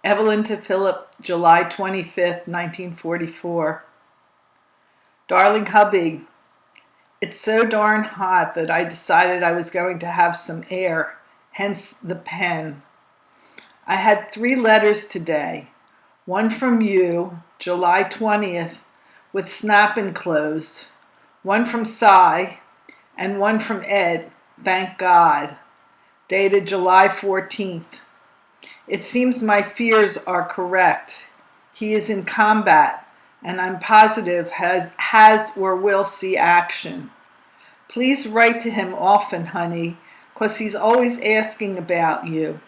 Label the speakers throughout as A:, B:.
A: Evelyn to Philip, July 25th, 1944. Darling hubby, it's so darn hot that I decided I was going to have some air, hence the pen. I had 3 letters today. One from you, July 20th, with snap enclosed. One from Cy, and one from Ed, thank God, dated July 14th. It seems my fears are correct. He is in combat, and I'm positive has or will see action. Please write to him often, honey, 'cause he's always asking about you.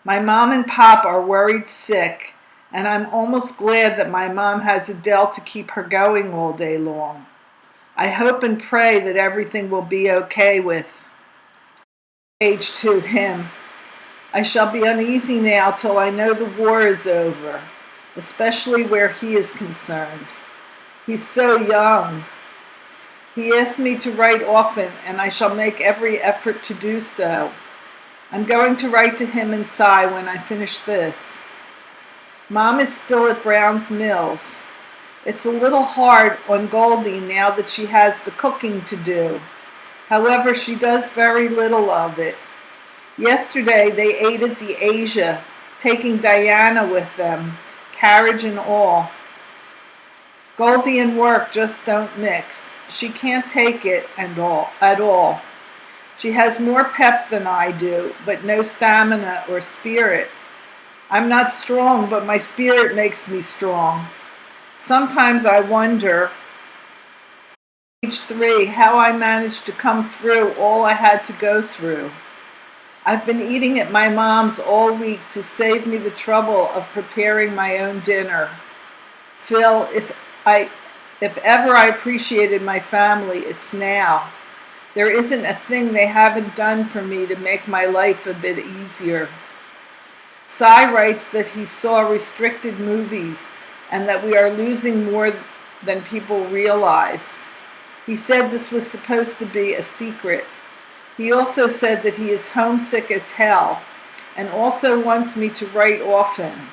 A: My mom and pop are worried sick, and I'm almost glad that my mom has Adele to keep her going all day long. I hope and pray that everything will be okay with Page 2, him. I shall be uneasy now till I know the war is over, especially where he is concerned. He's so young. He asked me to write often, and I shall make every effort to do so. I'm going to write to him and Cy when I finish this. Mom is still at Brown's Mills. It's a little hard on Goldie now that she has the cooking to do. However, she does very little of it. Yesterday they ate at the Asia, taking Diana with them, carriage and all. Goldie and work just don't mix. She can't take it at all. She has more pep than I do, but no stamina or spirit. I'm not strong, but my spirit makes me strong. Sometimes I wonder, Page 3, how I managed to come through all I had to go through. I've been eating at my mom's all week to save me the trouble of preparing my own dinner. Phil, if ever I appreciated my family, it's now. There isn't a thing they haven't done for me to make my life a bit easier. Cy writes that he saw restricted movies and that we are losing more than people realize. He said this was supposed to be a secret. He also said that he is homesick as hell and also wants me to write often.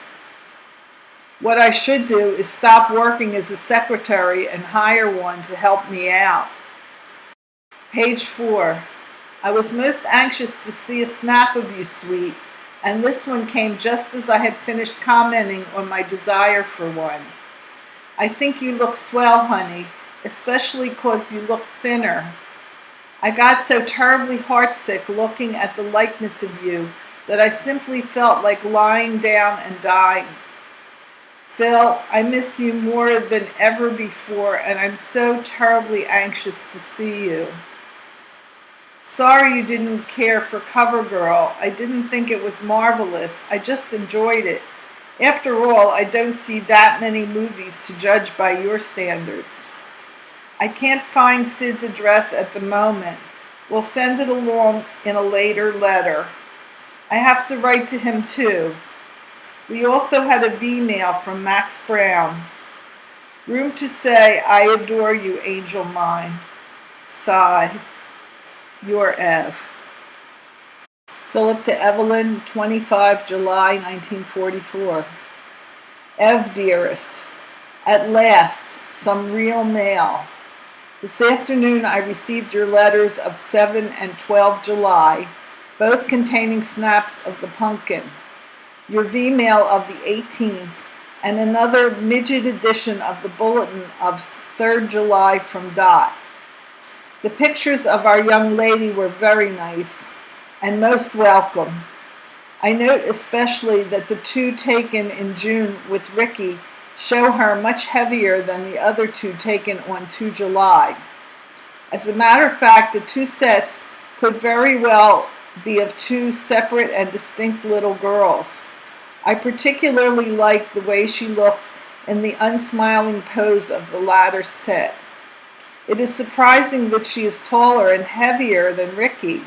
A: What I should do is stop working as a secretary and hire one to help me out. Page 4. I was most anxious to see a snap of you, sweet, and this one came just as I had finished commenting on my desire for one. I think you look swell, honey, especially 'cause you look thinner. I got so terribly heartsick looking at the likeness of you that I simply felt like lying down and dying. Phil, I miss you more than ever before, and I'm so terribly anxious to see you. Sorry you didn't care for CoverGirl. I didn't think it was marvelous. I just enjoyed it. After all, I don't see that many movies to judge by your standards. I can't find Sid's address at the moment. We'll send it along in a later letter. I have to write to him too. We also had a V-mail from Max Brown. Room to say, I adore you, angel mine. Sigh. Your Ev. Philip to Evelyn, 25 July 1944. Ev, dearest, at last, some real mail. This afternoon I received your letters of 7 and 12 July, both containing snaps of the pumpkin, your V-mail of the 18th, and another midget edition of the bulletin of 3rd July from Dot. The pictures of our young lady were very nice and most welcome. I note especially that the 2 taken in June with Ricky show her much heavier than the other 2 taken on 2 July. As a matter of fact, the 2 sets could very well be of 2 separate and distinct little girls. I particularly liked the way she looked in the unsmiling pose of the latter set. It is surprising that she is taller and heavier than Ricky.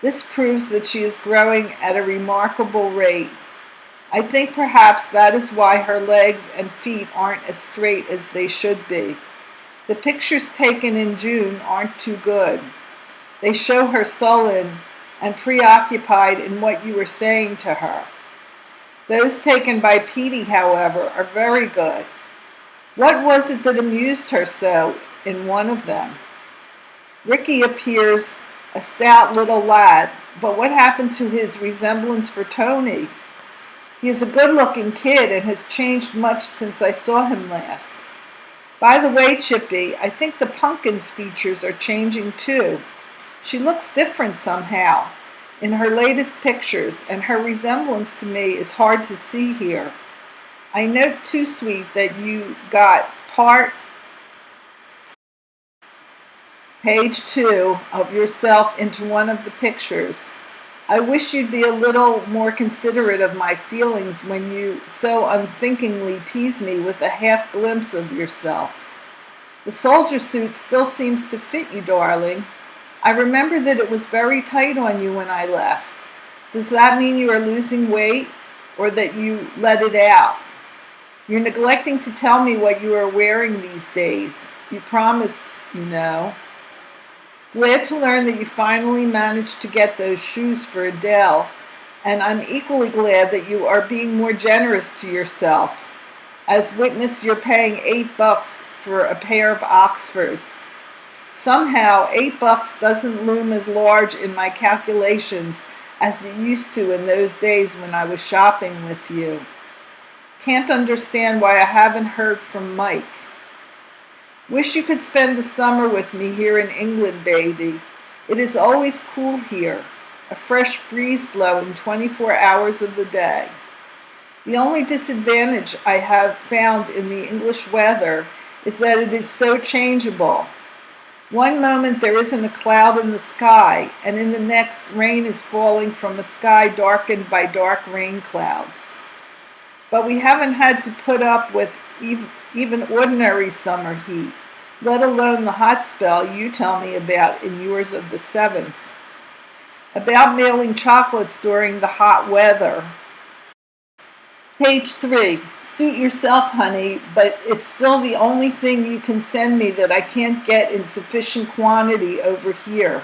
A: This proves that she is growing at a remarkable rate. I think perhaps that is why her legs and feet aren't as straight as they should be. The pictures taken in June aren't too good. They show her sullen and preoccupied in what you were saying to her. Those taken by Petey, however, are very good. What was it that amused her so in one of them? Ricky appears a stout little lad, but what happened to his resemblance for Tony? He is a good-looking kid and has changed much since I saw him last. By the way, Chippy, I think the pumpkin's features are changing too. She looks different somehow in her latest pictures, and her resemblance to me is hard to see here. I note too, sweet, that you got page 2 of yourself into one of the pictures. I wish you'd be a little more considerate of my feelings when you so unthinkingly tease me with a half glimpse of yourself. The soldier suit still seems to fit you, darling. I remember that it was very tight on you when I left. Does that mean you are losing weight, or that you let it out? You're neglecting to tell me what you are wearing these days. You promised, you know. Glad to learn that you finally managed to get those shoes for Adele, and I'm equally glad that you are being more generous to yourself, as witness you're paying $8 for a pair of Oxfords. Somehow, $8 doesn't loom as large in my calculations as it used to in those days when I was shopping with you. Can't understand why I haven't heard from Mike. Wish you could spend the summer with me here in England, baby. It is always cool here, a fresh breeze blowing 24 hours of the day. The only disadvantage I have found in the English weather is that it is so changeable. One moment there isn't a cloud in the sky, and in the next rain is falling from a sky darkened by dark rain clouds. But we haven't had to put up with even ordinary summer heat, let alone the hot spell you tell me about in yours of the 7th. About mailing chocolates during the hot weather. Page 3. Suit yourself, honey, but it's still the only thing you can send me that I can't get in sufficient quantity over here.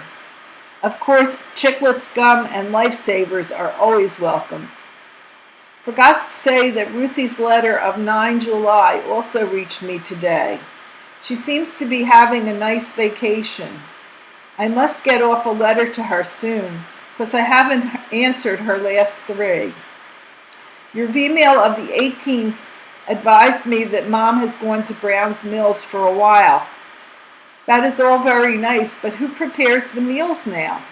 A: Of course, chiclets, gum, and lifesavers are always welcome. Forgot to say that Ruthie's letter of 9 July also reached me today. She seems to be having a nice vacation. I must get off a letter to her soon, because I haven't answered her last 3. Your email of the 18th advised me that Mom has gone to Brown's Mills for a while. That is all very nice, but who prepares the meals now?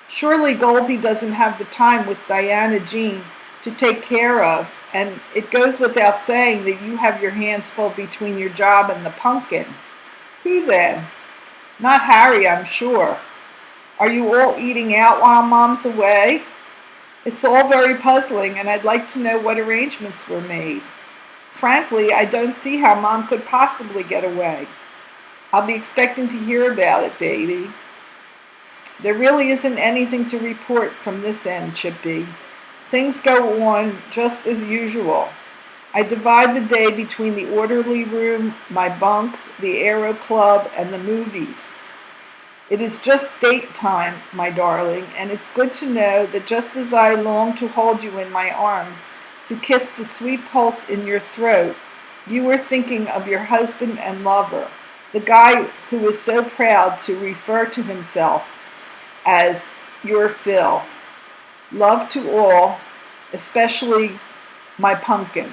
A: Surely Goldie doesn't have the time with Diana Jean to take care of, and it goes without saying that you have your hands full between your job and the pumpkin. Who then? Not Harry, I'm sure. Are you all eating out while Mom's away? It's all very puzzling, and I'd like to know what arrangements were made. Frankly, I don't see how Mom could possibly get away. I'll be expecting to hear about it, baby. There really isn't anything to report from this end, Chippy. Things go on just as usual. I divide the day between the orderly room, my bunk, the aero club, and the movies. It is just date time, my darling, and it's good to know that just as I long to hold you in my arms, to kiss the sweet pulse in your throat, you are thinking of your husband and lover, the guy who is so proud to refer to himself as your Phil. Love to all, especially my pumpkin.